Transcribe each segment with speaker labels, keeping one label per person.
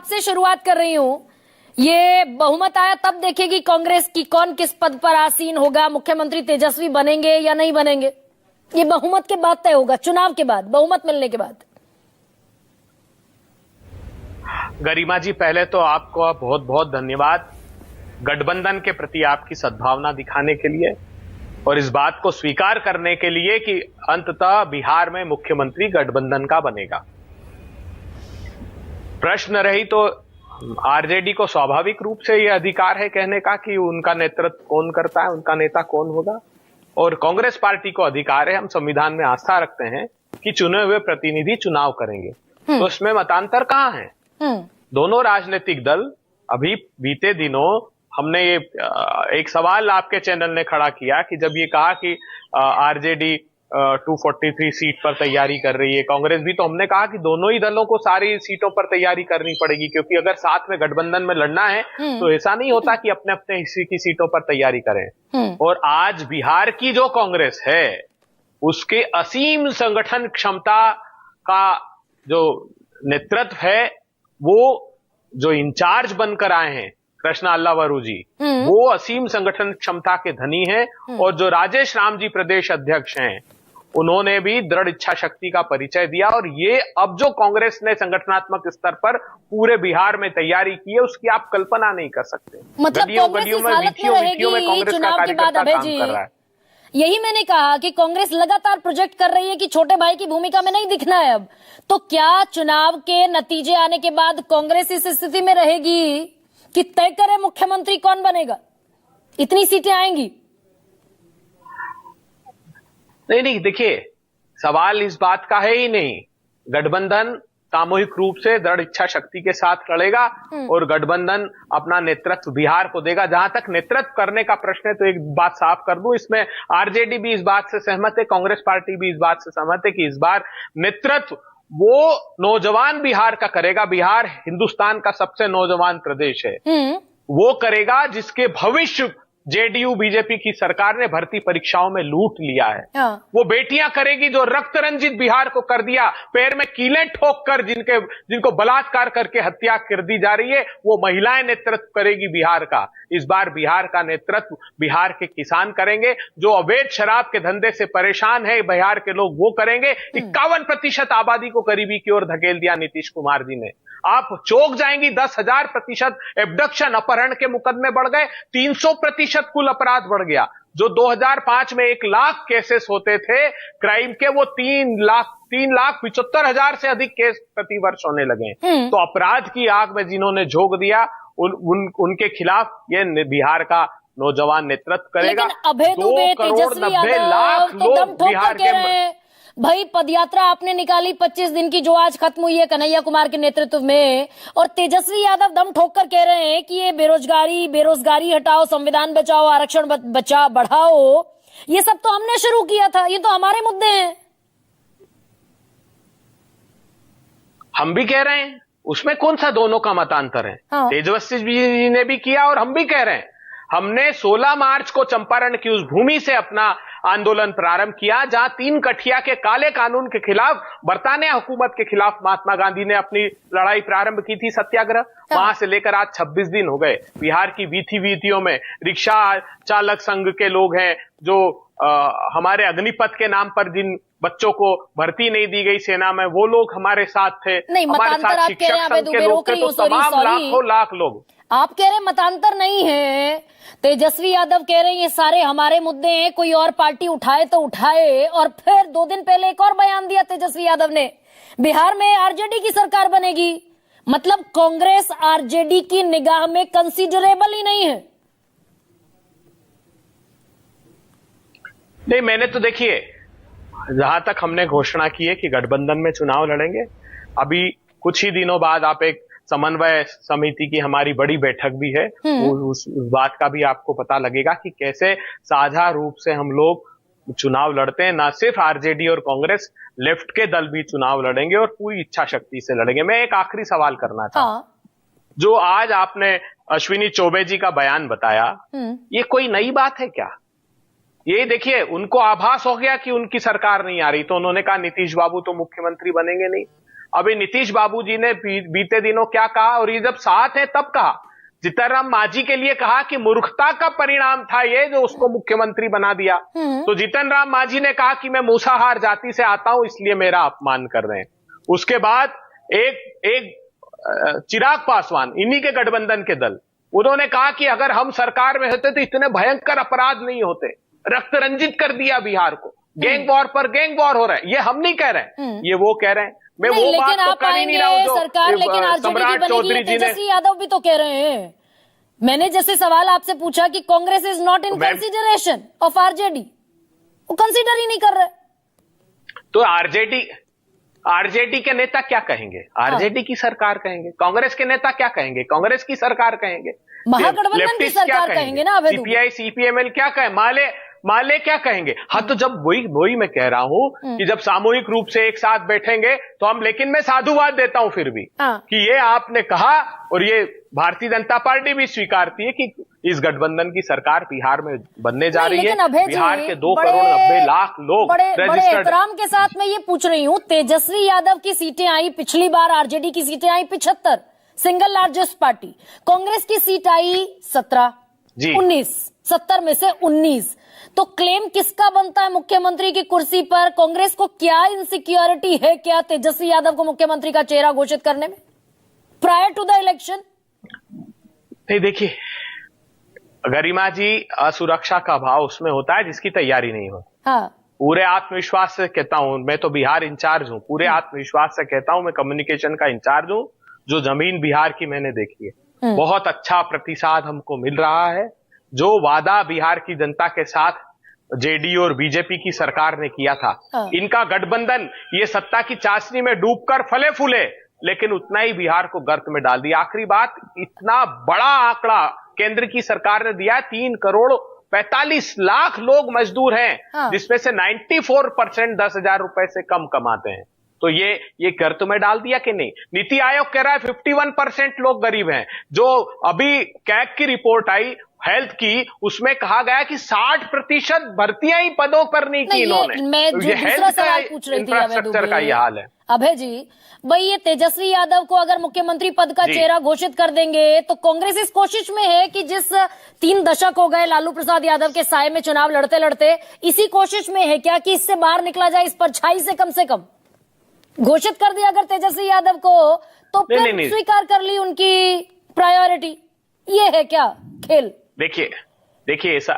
Speaker 1: आपसे शुरुआत कर रही हूं। ये बहुमत आया तब देखेगी कांग्रेस की कौन किस पद पर आसीन होगा, मुख्यमंत्री तेजस्वी बनेंगे या नहीं बनेंगे, ये बहुमत के बाद तय होगा, चुनाव के बाद, बहुमत मिलने के बाद।
Speaker 2: गरिमा जी, पहले तो आपको बहुत बहुत धन्यवाद गठबंधन के प्रति आपकी सद्भावना दिखाने के लिए और इस बात को स्वीकार करने के लिए कि अंततः बिहार में मुख्यमंत्री गठबंधन का बनेगा। प्रश्न रही तो आरजेडी को स्वाभाविक रूप से यह अधिकार है कहने का कि उनका नेतृत्व कौन करता है, उनका नेता कौन होगा, और कांग्रेस पार्टी को अधिकार है, हम संविधान में आस्था रखते हैं कि चुने हुए प्रतिनिधि चुनाव करेंगे। तो इसमें मतांतर कहां है? दोनों राजनीतिक दल अभी बीते दिनों हमने ये एक सवाल आपके चैनल ने खड़ा किया कि जब ये कहा कि आरजेडी 243 सीट पर तैयारी कर रही है, कांग्रेस भी, तो हमने कहा कि दोनों ही दलों को सारी सीटों पर तैयारी करनी पड़ेगी, क्योंकि अगर साथ में गठबंधन में लड़ना है तो ऐसा नहीं होता कि अपने अपने हिस्से की सीटों पर तैयारी करें। और आज बिहार की जो कांग्रेस है उसके असीम संगठन क्षमता का जो नेतृत्व है, वो जो इंचार्ज बनकर आए हैं कृष्णा अल्लावरू जी, वो असीम संगठन क्षमता के धनी हैं। और जो राजेश राम जी प्रदेश अध्यक्ष हैं, उन्होंने भी दृढ़ इच्छा शक्ति का परिचय दिया। और ये अब जो कांग्रेस ने संगठनात्मक स्तर पर पूरे बिहार में तैयारी की है, उसकी आप कल्पना नहीं कर सकते।
Speaker 1: मतलब कांग्रेस इस हालत में रहेगी चुनाव के बाद अभय जी, यही मैंने कहा कि कांग्रेस लगातार प्रोजेक्ट कर रही है कि छोटे भाई की भूमिका में नहीं दिखना है अब। तो क्या चुनाव के नतीजे आने के बाद कांग्रेस इस स्थिति में रहेगी कि तय करे मुख्यमंत्री कौन बनेगा? इतनी सीटें आएंगी?
Speaker 2: नहीं, देखिए, सवाल इस बात का है ही नहीं। गठबंधन सामूहिक रूप से दृढ़ इच्छा शक्ति के साथ लड़ेगा और गठबंधन अपना नेतृत्व बिहार को देगा। जहां तक नेतृत्व करने का प्रश्न है, तो एक बात साफ कर दूं, इसमें आरजेडी भी इस बात से सहमत है, कांग्रेस पार्टी भी इस बात से सहमत है कि इस बार नेतृत्व वो नौजवान बिहार का करेगा। बिहार हिंदुस्तान का सबसे नौजवान प्रदेश है, वो करेगा जिसके भविष्य जेडीयू बीजेपी की सरकार ने भर्ती परीक्षाओं में लूट लिया है। वो बेटियां करेगी जो रक्त रंजित बिहार को कर दिया, पैर में कीलें ठोक कर जिनको बलात्कार करके हत्या कर दी जा रही है, वो महिलाएं नेतृत्व करेगी बिहार का। इस बार बिहार का नेतृत्व बिहार के किसान करेंगे। जो अवैध शराब के धंधे से परेशान है बिहार के लोग, वो करेंगे। 51% आबादी को गरीबी की ओर धकेल दिया नीतीश कुमार जी ने। आप चौंक जाएंगी, 10,000% एब्डक्शन अपहरण के मुकदमे बढ़ गए, 300% कुल अपराध बढ़ गया। जो 2005 में 1 लाख केसेस होते थे क्राइम के, वो 3,75,000 से अधिक केस प्रति वर्ष होने लगे। तो अपराध की आग में जिन्होंने झोंक दिया, उनके खिलाफ ये बिहार का नौजवान नेतृत्व करेगा।
Speaker 1: 2,90,00,000 लोग बिहार के भाई पदयात्रा आपने निकाली 25 दिन की, जो आज खत्म हुई है कन्हैया कुमार के नेतृत्व में, और तेजस्वी यादव दम ठोक कर कह रहे हैं कि ये बेरोजगारी हटाओ, संविधान बचाओ, आरक्षण बढ़ाओ, ये सब तो हमने शुरू किया था, ये तो हमारे मुद्दे हैं।
Speaker 2: हम भी कह रहे हैं, उसमें कौन सा दोनों का मतांतर है? तेजस्वी जी ने भी किया और हम भी कह रहे हैं। हमने 16 मार्च को चंपारण की उस भूमि से अपना आंदोलन प्रारंभ किया जहां 3 कठिया के काले कानून के खिलाफ, बरतानिया हुकूमत के खिलाफ महात्मा गांधी ने अपनी लड़ाई प्रारंभ की थी, सत्याग्रह। वहां से लेकर आज 26 दिन हो गए। बिहार की वीथियों में रिक्शा चालक संघ के लोग हैं, जो हमारे अग्निपथ के नाम पर जिन बच्चों को भर्ती नहीं दी गई सेना में, वो लोग हमारे साथ थे। हमारे साथ शिक्षक संघ के लोग थे, तो तमाम लाख लोग।
Speaker 1: आप कह रहे मतांतर नहीं है, तेजस्वी यादव कह रहे हैं ये सारे हमारे मुद्दे हैं, कोई और पार्टी उठाए तो उठाए। और फिर 2 दिन पहले एक और बयान दिया तेजस्वी यादव ने, बिहार में आरजेडी की सरकार बनेगी। मतलब कांग्रेस आरजेडी की निगाह में कंसीडरेबल ही नहीं है।
Speaker 2: नहीं, मैंने तो देखिए, जहां तक हमने घोषणा की है कि गठबंधन में चुनाव लड़ेंगे, अभी कुछ ही दिनों बाद आप एक समन्वय समिति की हमारी बड़ी बैठक भी है, उस बात का भी आपको पता लगेगा कि कैसे साझा रूप से हम लोग चुनाव लड़ते हैं। ना सिर्फ आरजेडी और कांग्रेस, लेफ्ट के दल भी चुनाव लड़ेंगे और पूरी इच्छा शक्ति से लड़ेंगे। मैं एक आखिरी सवाल करना था। जो आज आपने अश्विनी चौबे जी का बयान बताया, ये कोई नई बात है क्या? ये देखिए, उनको आभास हो गया कि उनकी सरकार नहीं आ रही, तो उन्होंने कहा नीतीश बाबू तो मुख्यमंत्री बनेंगे नहीं। अभी नीतीश बाबू जी ने बीते दिनों क्या कहा, और ये जब साथ है तब कहा, जीतनराम मांझी के लिए कहा कि मूर्खता का परिणाम था ये जो उसको मुख्यमंत्री बना दिया। तो जीतनराम मांझी ने कहा कि मैं मूसाहार जाति से आता हूं इसलिए मेरा अपमान कर रहे हैं। उसके बाद एक चिराग पासवान, इन्हीं के गठबंधन के दल, उन्होंने कहा कि अगर हम सरकार में होते तो इतने भयंकर अपराध नहीं होते, रक्त रंजित कर दिया बिहार को, गैंग वॉर पर गैंग वॉर हो रहा है। ये हम नहीं कह रहे हैं, ये वो कह रहे हैं। मैं वो बात तो कर ही नहीं रहा हूं जो
Speaker 1: सरकार, लेकिन
Speaker 2: सम्राट चौधरी जी ने,
Speaker 1: तेजस्वी यादव भी तो कह रहे हैं। मैंने जैसे सवाल आपसे पूछा कि Congress is not in consideration of RJD, वो कंसीडर ही नहीं कर रहे।
Speaker 2: तो आरजेडी के नेता क्या कहेंगे? आरजेडी की सरकार कहेंगे। कांग्रेस के नेता क्या कहेंगे? कांग्रेस की सरकार कहेंगे।
Speaker 1: महागठबंधन की सरकार कहेंगे ना।
Speaker 2: सीपीआई सीपीएमएल क्या कहे, माले क्या कहेंगे? हाँ, तो जब वही मैं कह रहा हूं कि जब सामूहिक रूप से एक साथ बैठेंगे तो हम, लेकिन मैं साधुवाद देता हूं फिर भी कि ये आपने कहा, और ये भारतीय जनता पार्टी भी स्वीकारती है कि इस गठबंधन की सरकार बिहार में बनने जा रही है। बिहार के 2,90,00,000 लोग
Speaker 1: बड़े एहतराम के साथ मैं ये पूछ रही हूँ, तेजस्वी यादव की सीटें आई, पिछली बार आरजेडी की सीटें आई 75, सिंगल लार्जेस्ट पार्टी। कांग्रेस की सीट आई 17, 19, 70 में से 19। तो क्लेम किसका बनता है मुख्यमंत्री की कुर्सी पर? कांग्रेस को क्या इनसिक्योरिटी है क्या तेजस्वी यादव को मुख्यमंत्री का चेहरा घोषित करने में प्रायर टू द इलेक्शन?
Speaker 2: नहीं, देखिए, गरिमा जी, असुरक्षा का भाव उसमें होता है जिसकी तैयारी नहीं होती।
Speaker 1: हाँ।
Speaker 2: पूरे आत्मविश्वास से कहता हूं, मैं तो बिहार इंचार्ज हूं, पूरे आत्मविश्वास से कहता हूं, मैं कम्युनिकेशन का इंचार्ज हूं। जो जमीन बिहार की मैंने देखी है, बहुत अच्छा प्रतिसाद हमको मिल रहा है। जो वादा बिहार की जनता के साथ जेडीयू और बीजेपी की सरकार ने किया था, इनका गठबंधन ये सत्ता की चाशनी में डूबकर फले फूले, लेकिन उतना ही बिहार को गर्त में डाल दिया। आखिरी बात, इतना बड़ा आंकड़ा केंद्र की सरकार ने दिया, 3,45,00,000 लोग मजदूर हैं, जिसमें से 94% 10,000 रुपए से कम कमाते हैं। तो ये गर्त में डाल दिया कि नहीं? नीति आयोग कह रहा है 51% लोग गरीब हैं। जो अभी कैग की रिपोर्ट आई हेल्थ की, उसमें कहा गया कि 60% भर्तियां ही पदों पर नहीं की इन्होंने।
Speaker 1: मैं जो दूसरा सवाल पूछ रही थी,
Speaker 2: इंफ्रास्ट्रक्चर का ये हाल है।
Speaker 1: अभय जी, भाई ये तेजस्वी यादव को अगर मुख्यमंत्री पद का चेहरा घोषित कर देंगे तो कांग्रेस इस कोशिश में है कि जिस 3 दशक हो गए लालू प्रसाद यादव के साए में चुनाव लड़ते लड़ते, इसी कोशिश में है क्या कि इससे बाहर निकला जाए, इस परछाई से कम घोषित कर दिया अगर तेजस्वी यादव को, तो फिर स्वीकार कर ली उनकी प्रायोरिटी। ये है क्या खेल?
Speaker 2: देखिए ऐसा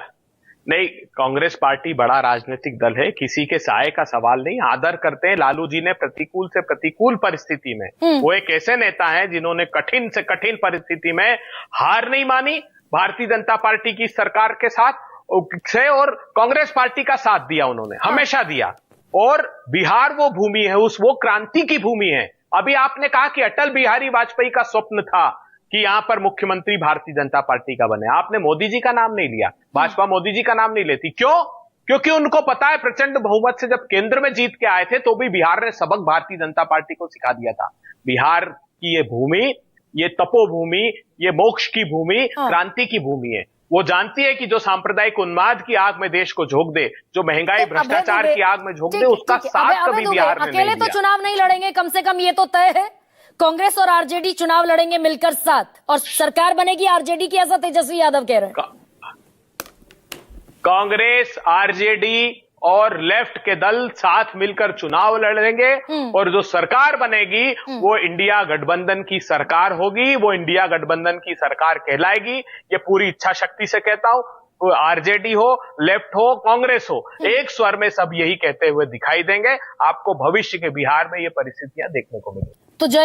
Speaker 2: नहीं, कांग्रेस पार्टी बड़ा राजनीतिक दल है, किसी के साए का सवाल नहीं, आदर करते हैं। लालू जी ने प्रतिकूल से प्रतिकूल परिस्थिति में, वो एक ऐसे नेता हैं जिन्होंने कठिन से कठिन परिस्थिति में हार नहीं मानी, भारतीय जनता पार्टी की सरकार के साथ से और कांग्रेस पार्टी का साथ दिया उन्होंने, हमेशा दिया। और बिहार वो भूमि है, वो क्रांति की भूमि है। अभी आपने कहा कि अटल बिहारी वाजपेयी का स्वप्न था कि यहां पर मुख्यमंत्री भारतीय जनता पार्टी का बने, आपने मोदी जी का नाम नहीं लिया, भाजपा मोदी जी का नाम नहीं लेती। क्यों? क्योंकि उनको पता है प्रचंड बहुमत से जब केंद्र में जीत के आए थे तो भी बिहार ने सबक भारतीय जनता पार्टी को सिखा दिया था। बिहार की ये भूमि, ये तपोभूमि, ये मोक्ष की भूमि, क्रांति की भूमि है। वो जानती है कि जो सांप्रदायिक उन्माद की आग में देश को झोंक दे, जो महंगाई भ्रष्टाचार की आग में झोंक दे, उसका साथ कभी बिहार ने नहीं दिया।
Speaker 1: अकेले तो चुनाव नहीं लड़ेंगे, कम से कम ये तो तय है। कांग्रेस और आरजेडी चुनाव लड़ेंगे मिलकर साथ, और सरकार बनेगी आरजेडी की, ऐसा तेजस्वी यादव कह रहे हैं।
Speaker 2: कांग्रेस, आरजेडी और लेफ्ट के दल साथ मिलकर चुनाव लड़ेंगे, और जो सरकार बनेगी वो इंडिया गठबंधन की सरकार होगी, वो इंडिया गठबंधन की सरकार कहलाएगी। ये पूरी इच्छा शक्ति से कहता हूं, आरजेडी हो, लेफ्ट हो, कांग्रेस हो, एक स्वर में सब यही कहते हुए दिखाई देंगे। आपको भविष्य के बिहार में ये परिस्थितियां देखने को मिलेंगी।
Speaker 1: तो जय